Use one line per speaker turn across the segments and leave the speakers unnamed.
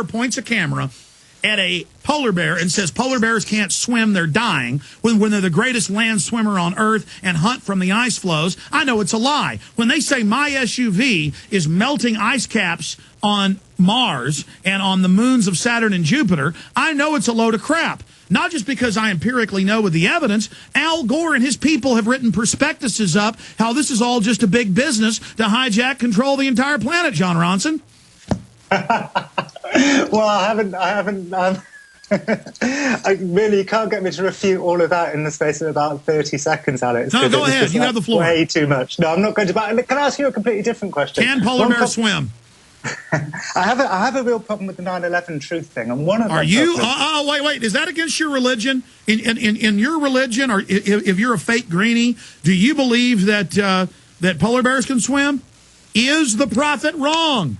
points a camera at a polar bear and says polar bears can't swim, they're dying, when they're the greatest land swimmer on Earth and hunt from the ice floes, I know it's a lie. When they say my SUV is melting ice caps on Mars and on the moons of Saturn and Jupiter, I know it's a load of crap. Not just because I empirically know with the evidence. Al Gore and his people have written prospectuses up how this is all just a big business to hijack, control the entire planet, Jon Ronson.
Well, I haven't. I really can't get me to refute all of that in the space of about 30 seconds, Alex.
No, go ahead. You have the floor.
Way too much. No, I'm not going to. But can I ask you a completely different question?
Can polar bears swim?
I have a real problem with the 9/11 truth thing, and one of them.
Are you? Wait. Is that against your religion? In your religion, or if you're a fake greenie, do you believe that that polar bears can swim? Is the prophet wrong?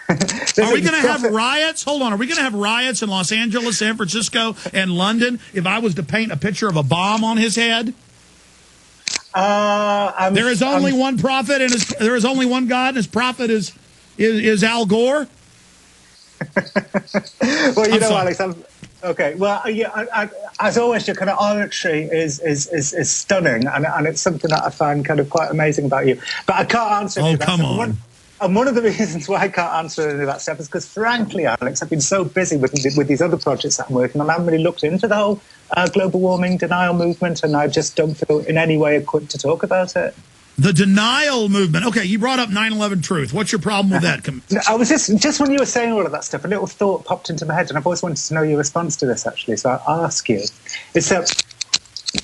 Are we going to have riots? Hold on. Are we going to have riots in Los Angeles, San Francisco, and London if I was to paint a picture of a bomb on his head? There is only one prophet, and there is only one God, and his prophet is Al Gore.
Well, you know, Alex. Okay. Well, as always, your kind of oratory is stunning, and it's something that I find kind of quite amazing about you. But I can't answer.
Oh, come on.
And one of the reasons why I can't answer any of that stuff is because, frankly, Alex, I've been so busy with these other projects that I'm working on. I haven't really looked into the whole global warming denial movement, and I just don't feel in any way equipped to talk about it.
The denial movement. Okay, you brought up 9/11 truth. What's your problem with that?
I was just when you were saying all of that stuff, a little thought popped into my head, and I've always wanted to know your response to this, actually. So I'll ask you. It's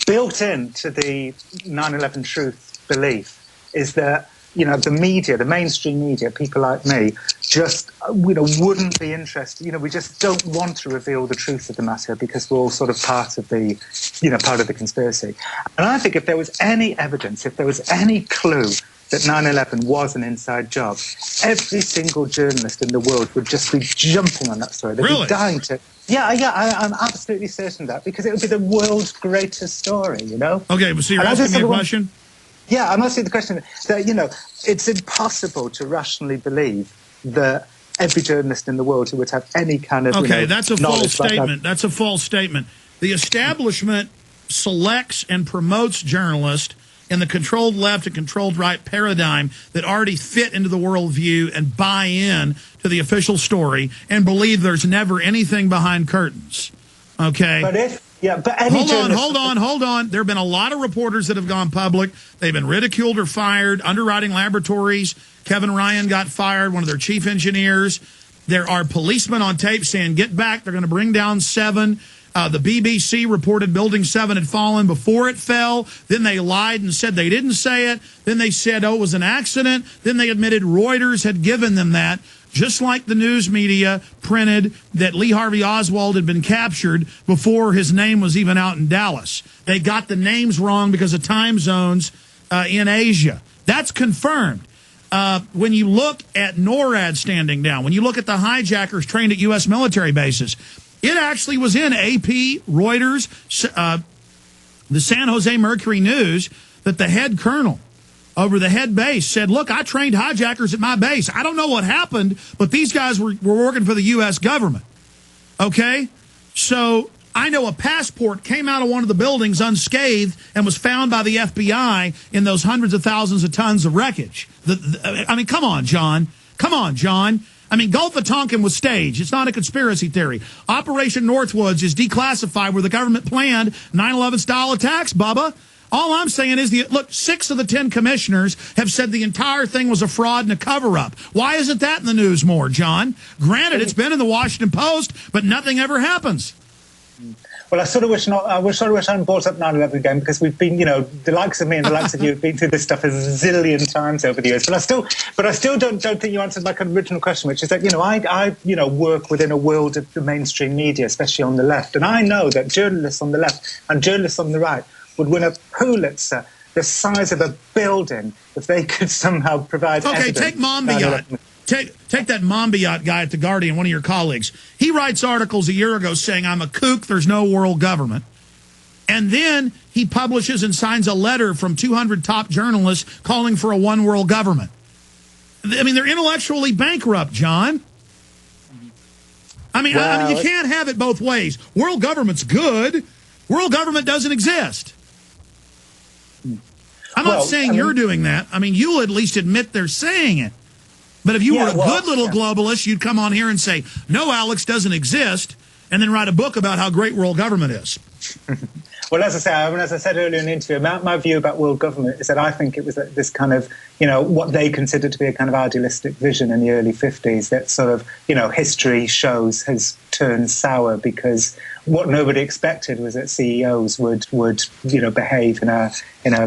built into the 9/11 truth belief is that, you know, the media, the mainstream media, people like me, just, you know, wouldn't be interested. You know, we just don't want to reveal the truth of the matter because we're all sort of part of the, you know, part of the conspiracy. And I think if there was any evidence, if there was any clue that 9/11 was an inside job, every single journalist in the world would just be jumping on that story. They'd be dying to. Yeah, I'm absolutely certain of that, because it would be the world's greatest story, you know?
Okay, but so you're asking me a question?
Yeah, I'm asking the question that, you know, it's impossible to rationally believe that every journalist in the world who would have any kind of...
Okay, that's a false statement. That's a false statement. The establishment selects and promotes journalists in the controlled left and controlled right paradigm that already fit into the worldview and buy in to the official story and believe there's never anything behind curtains. Okay?
But if... Yeah, but hold
on. There have been a lot of reporters that have gone public. They've been ridiculed or fired. Underwriting Laboratories, Kevin Ryan got fired, one of their chief engineers. There are policemen on tape saying, get back, they're going to bring down 7. The BBC reported Building 7 had fallen before it fell. Then they lied and said they didn't say it. Then they said, oh, it was an accident. Then they admitted Reuters had given them that. Just like the news media printed that Lee Harvey Oswald had been captured before his name was even out in Dallas. They got the names wrong because of time zones in Asia. That's confirmed. When you look at NORAD standing down, when you look at the hijackers trained at U.S. military bases, it actually was in AP, Reuters, the San Jose Mercury News that the head colonel over the head base said, look, I trained hijackers at my base. I don't know what happened, but these guys were working for the U.S. government. Okay? So I know a passport came out of one of the buildings unscathed and was found by the FBI in those hundreds of thousands of tons of wreckage. I mean, come on, John. Come on, John. I mean, Gulf of Tonkin was staged. It's not a conspiracy theory. Operation Northwoods is declassified where the government planned 9/11-style attacks, Bubba. All I'm saying is, look, 6 of the 10 commissioners have said the entire thing was a fraud and a cover-up. Why isn't that in the news more, John? Granted, it's been in the Washington Post, but nothing ever happens.
Well, I sort of wish I hadn't brought up 9/11 again, because we've been, you know, the likes of me and the likes of you have been through this stuff a zillion times over the years. But I still don't think you answered my original question, which is that, you know, I work within a world of the mainstream media, especially on the left, and I know that journalists on the left and journalists on the right would win a Pulitzer the size of a building if they could somehow provide evidence.
Okay, take Monbiot. Take that Monbiot guy at The Guardian, one of your colleagues. He writes articles a year ago saying, I'm a kook, there's no world government. And then he publishes and signs a letter from 200 top journalists calling for a one world government. I mean, they're intellectually bankrupt, John. I mean, you can't have it both ways. World government's good. World government doesn't exist. I'm not saying you're doing that. I mean, you'll at least admit they're saying it. But if you were a good little globalist, you'd come on here and say, no, Alex doesn't exist, and then write a book about how great world government is.
Well, as I said earlier in the interview, my view about world government is that I think it was this kind of, what they considered to be a kind of idealistic vision in the early 50s that sort of, history shows has turned sour because what nobody expected was that CEOs would behave in a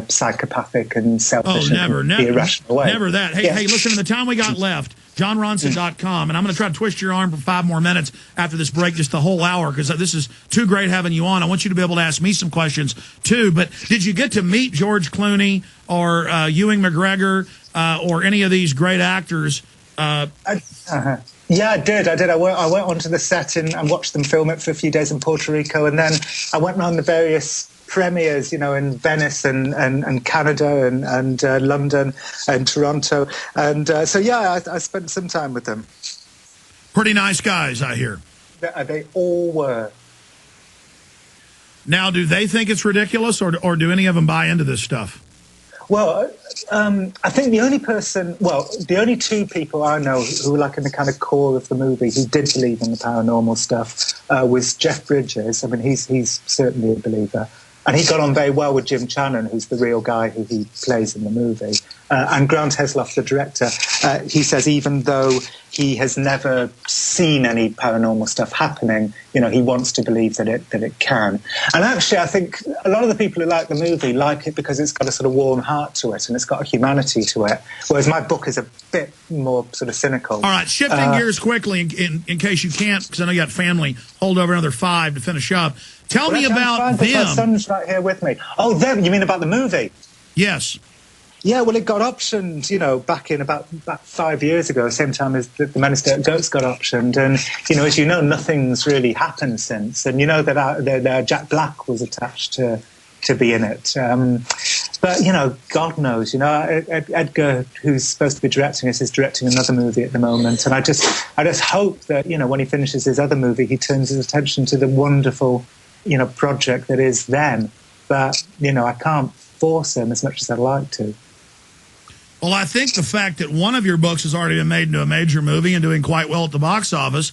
psychopathic and selfish and irrational way.
Never that. Hey, listen, in the time we got left, JonRonson.com, and I'm going to try to twist your arm for 5 more minutes after this break, just the whole hour, because this is too great having you on. I want you to be able to ask me some questions, too. But did you get to meet George Clooney or Ewan McGregor or any of these great actors?
Yeah, I did. I went onto the set and watched them film it for a few days in Puerto Rico, and then I went around the various premieres, in Venice and Canada and London and Toronto. And so, yeah, I spent some time with them.
Pretty nice guys, I hear.
They all were.
Now, do they think it's ridiculous, or do any of them buy into this stuff?
Well, I think the only 2 people I know who were like in the kind of core of the movie who did believe in the paranormal stuff was Jeff Bridges. I mean, he's certainly a believer. And he got on very well with Jim Channon, who's the real guy who he plays in the movie. And Grant Heslov, the director, he says even though he has never seen any paranormal stuff happening, he wants to believe that it can. And actually, I think a lot of the people who like the movie like it because it's got a sort of warm heart to it and it's got a humanity to it, whereas my book is a bit more sort of cynical.
All right, shifting gears quickly in case you can't, because I know you got family, hold over another 5 to finish up. Tell me about them.
My son's right here with me. Oh, them? You mean about the movie?
Yes.
Yeah, well, it got optioned, back in about 5 years ago, same time as the Menace at Goats got optioned. And, as you know, nothing's really happened since. And you know that Jack Black was attached to be in it. But, God knows, Edgar, who's supposed to be directing this, is directing another movie at the moment. And I just hope that, when he finishes his other movie, he turns his attention to the wonderful, project that is them. But, I can't force him as much as I'd like to.
Well, I think the fact that one of your books has already been made into a major movie and doing quite well at the box office,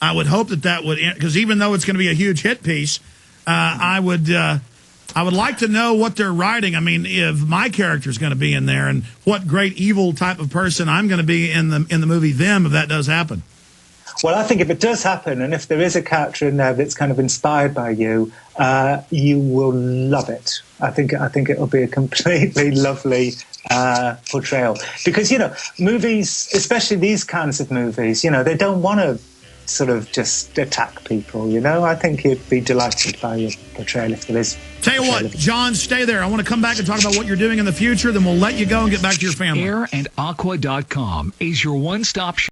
I would hope that would, because even though it's going to be a huge hit piece, I would like to know what they're writing. I mean, if my character is going to be in there, and what great evil type of person I'm going to be in the movie Them, if that does happen.
Well, I think if it does happen, and if there is a character in there that's kind of inspired by you, you will love it. I think it'll be a completely lovely portrayal. Because, movies, especially these kinds of movies, they don't want to sort of just attack people, I think you'd be delighted by your portrayal if there is.
Tell you what, John, stay there. I want to come back and talk about what you're doing in the future, then we'll let you go and get back to your family.
AirandAqua.com is your one-stop shop.